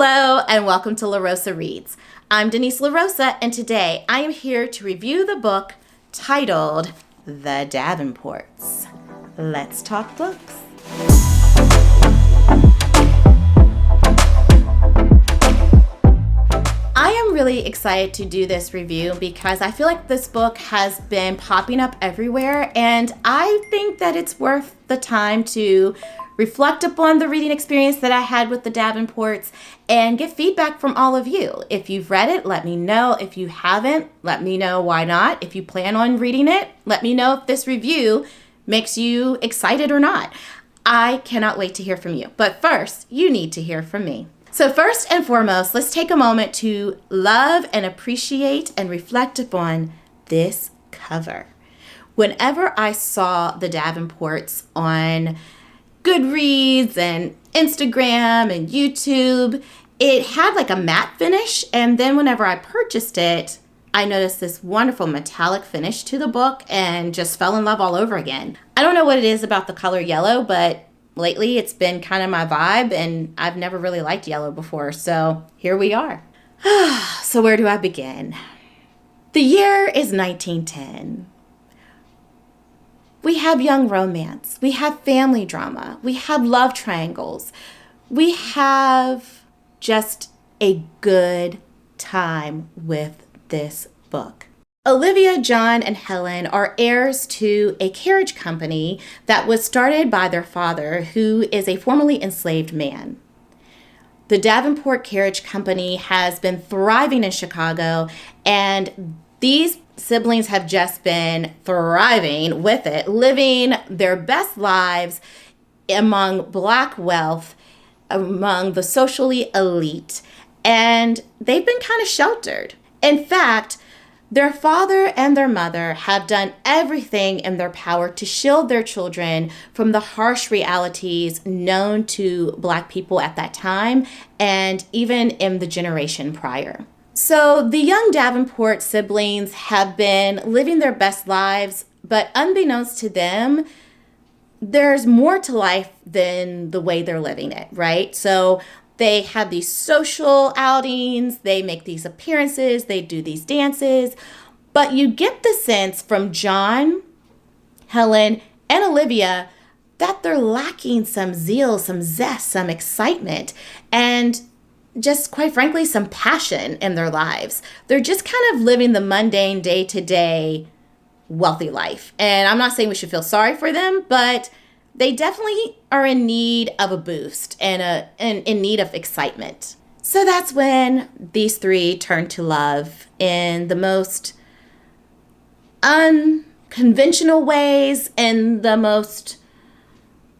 Hello and welcome to La Rosa Reads. I'm Denise La Rosa and today I am here to review the book titled The Davenports. Let's talk books. I am really excited to do this review because I feel like this book has been popping up everywhere and I think that it's worth the time to reflect upon the reading experience that I had with the Davenports and get feedback from all of you. If you've read it, let me know. If you haven't, let me know why not. If you plan on reading it, let me know if this review makes you excited or not. I cannot wait to hear from you. But first, you need to hear from me. So first and foremost, let's take a moment to love and appreciate and reflect upon this cover. Whenever I saw the Davenports on Goodreads and Instagram and YouTube, it had like a matte finish, and then whenever I purchased it, I noticed this wonderful metallic finish to the book and just fell in love all over again. I don't know what it is about the color yellow, but lately it's been kind of my vibe, and I've never really liked yellow before, so here we are. So where do I begin? The year is 1910. We have young romance, we have family drama, we have love triangles, we have just a good time with this book. Olivia, John, and Helen are heirs to a carriage company that was started by their father, who is a formerly enslaved man. The Davenport Carriage Company has been thriving in Chicago, and these siblings have just been thriving with it, living their best lives among Black wealth, among the socially elite, and they've been kind of sheltered. In fact, their father and their mother have done everything in their power to shield their children from the harsh realities known to Black people at that time and even in the generation prior. So the young Davenport siblings have been living their best lives, but unbeknownst to them, there's more to life than the way they're living it, right? So they have these social outings, they make these appearances, they do these dances, but you get the sense from John, Helen, and Olivia that they're lacking some zeal, some zest, some excitement, and just quite frankly, some passion in their lives. They're just kind of living the mundane day-to-day wealthy life. And I'm not saying we should feel sorry for them, but they definitely are in need of a boost and in need of excitement. So that's when these three turn to love in the most unconventional ways, in the most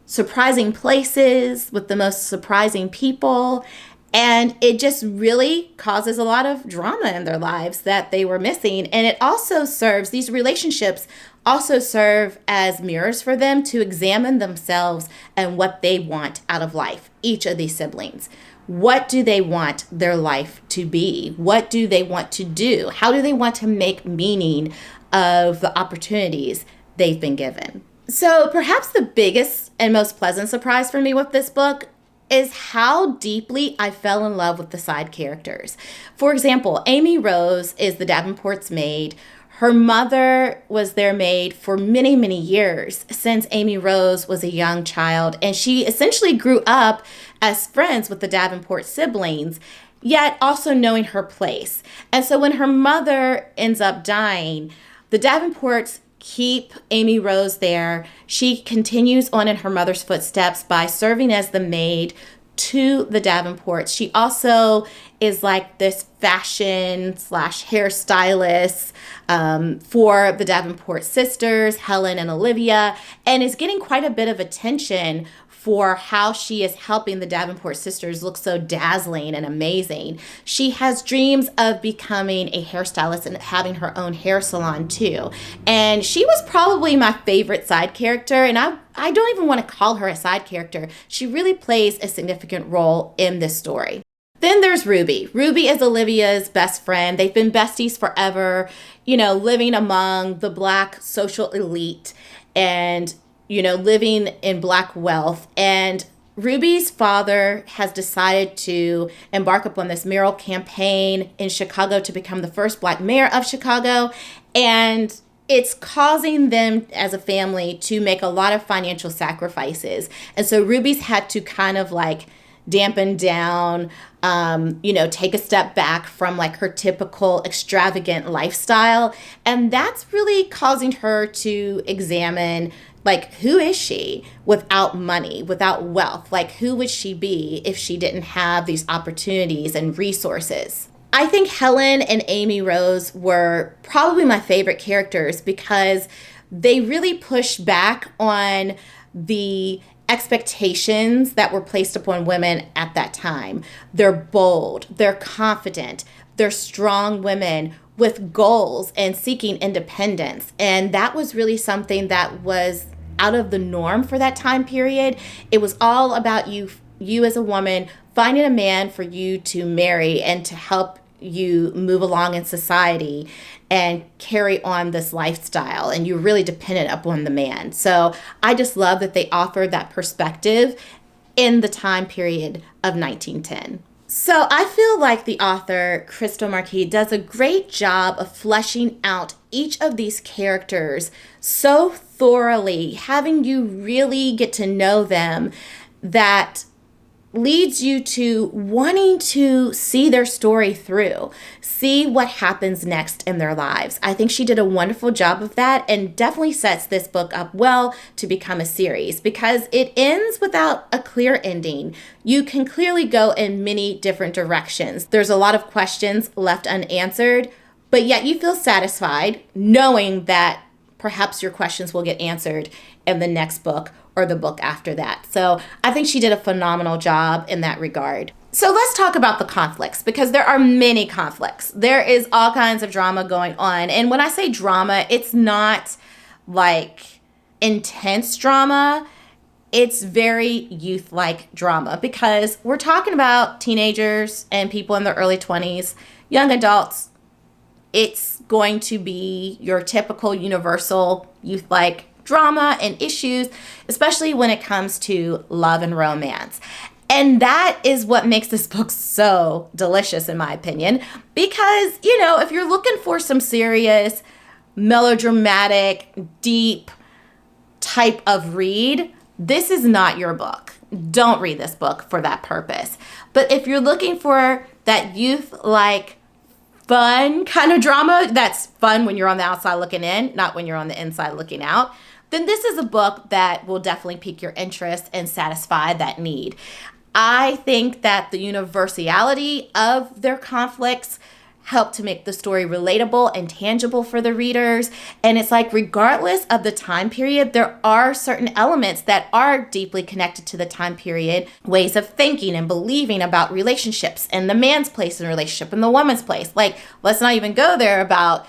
surprising places, with the most surprising people. And it just really causes a lot of drama in their lives that they were missing. And it also serves, these relationships also serve as mirrors for them to examine themselves and what they want out of life, each of these siblings. What do they want their life to be? What do they want to do? How do they want to make meaning of the opportunities they've been given? So perhaps the biggest and most pleasant surprise for me with this book is how deeply I fell in love with the side characters. For example, Amy Rose is the Davenports' maid. Her mother was their maid for many, many years since Amy Rose was a young child, and she essentially grew up as friends with the Davenport siblings, yet also knowing her place. And so when her mother ends up dying, the Davenports keep Amy Rose there. She continues on in her mother's footsteps by serving as the maid to the Davenports. She also is like this fashion / hairstylist for the Davenport sisters, Helen and Olivia, and is getting quite a bit of attention for how she is helping the Davenport sisters look so dazzling and amazing. She has dreams of becoming a hairstylist and having her own hair salon too. And she was probably my favorite side character, and I don't even want to call her a side character. She really plays a significant role in this story. Then there's Ruby. Ruby is Olivia's best friend. They've been besties forever, living among the Black social elite and living in Black wealth. And Ruby's father has decided to embark upon this mayoral campaign in Chicago to become the first Black mayor of Chicago. And it's causing them as a family to make a lot of financial sacrifices. And so Ruby's had to kind of like dampen down, take a step back from like her typical extravagant lifestyle. And that's really causing her to examine, like, who is she without money, without wealth? Like, who would she be if she didn't have these opportunities and resources? I think Helen and Amy Rose were probably my favorite characters because they really pushed back on the expectations that were placed upon women at that time. They're bold, they're confident, they're strong women with goals and seeking independence. And that was really something that was out of the norm for that time period. It was all about you as a woman finding a man for you to marry and to help you move along in society and carry on this lifestyle, and you're really dependent upon the man. So I just love that they offered that perspective in the time period of 1910. So I feel like the author, Crystal Marquis, does a great job of fleshing out each of these characters so thoroughly, having you really get to know them, that leads you to wanting to see their story through, see what happens next in their lives. I think she did a wonderful job of that and definitely sets this book up well to become a series because it ends without a clear ending. You can clearly go in many different directions. There's a lot of questions left unanswered, but yet you feel satisfied knowing that perhaps your questions will get answered in the next book or the book after that. So I think she did a phenomenal job in that regard. So let's talk about the conflicts because there are many conflicts. There is all kinds of drama going on. And when I say drama, it's not like intense drama. It's very youth-like drama because we're talking about teenagers and people in their early 20s, young adults. It's going to be your typical universal youth-like drama and issues, especially when it comes to love and romance. And that is what makes this book so delicious, in my opinion, because, if you're looking for some serious, melodramatic, deep type of read, this is not your book. Don't read this book for that purpose. But if you're looking for that youth-like, fun kind of drama that's fun when you're on the outside looking in, not when you're on the inside looking out, then this is a book that will definitely pique your interest and satisfy that need. I think that the universality of their conflicts help to make the story relatable and tangible for the readers. And it's like, regardless of the time period, there are certain elements that are deeply connected to the time period, ways of thinking and believing about relationships and the man's place in a relationship and the woman's place. Like, let's not even go there about,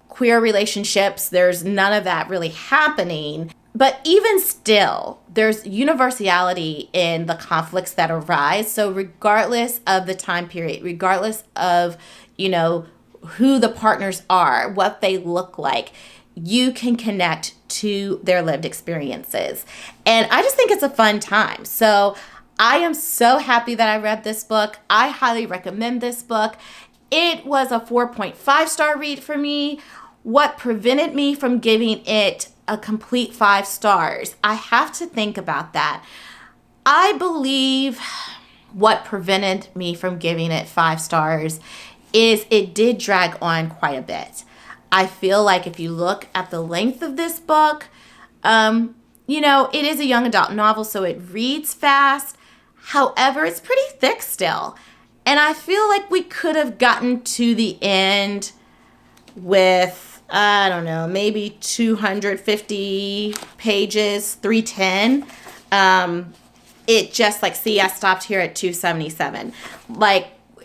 queer relationships. There's none of that really happening. But even still, there's universality in the conflicts that arise. So regardless of the time period, regardless of, who the partners are, what they look like, you can connect to their lived experiences. And I just think it's a fun time. So I am so happy that I read this book. I highly recommend this book. It was a 4.5-star read for me. What prevented me from giving it a complete 5 stars? I have to think about that. I believe what prevented me from giving it 5 stars is it did drag on quite a bit. I feel like if you look at the length of this book, it is a young adult novel, so it reads fast. However, it's pretty thick still. And I feel like we could have gotten to the end with, maybe 250 pages, 310. It just I stopped here at 277.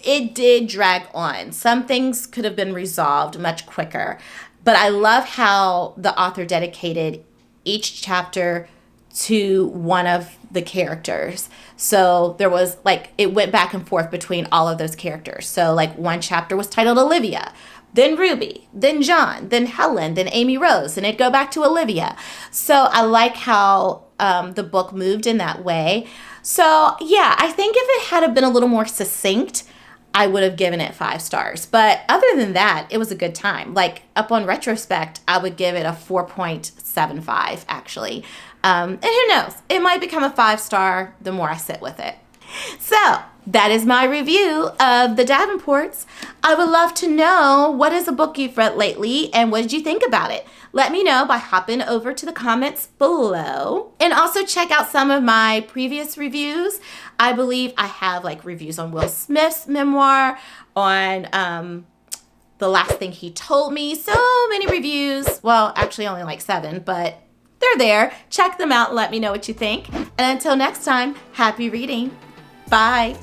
It did drag on. Some things could have been resolved much quicker. But I love how the author dedicated each chapter to one of the characters. So there was it went back and forth between all of those characters. So one chapter was titled Olivia, then Ruby, then John, then Helen, then Amy Rose, and it'd go back to Olivia. So I like how the book moved in that way. So yeah, I think if it had been a little more succinct, I would have given it 5 stars. But other than that, it was a good time. Like, upon retrospect, I would give it a 4.75, actually. And who knows? It might become a 5-star the more I sit with it. So, that is my review of The Davenports. I would love to know, what is a book you've read lately and what did you think about it? Let me know by hopping over to the comments below. And also check out some of my previous reviews. I believe I have like reviews on Will Smith's memoir, on The Last Thing He Told Me. So many reviews. Well, actually only like 7, but they're there. Check them out and let me know what you think. And until next time, happy reading. Bye.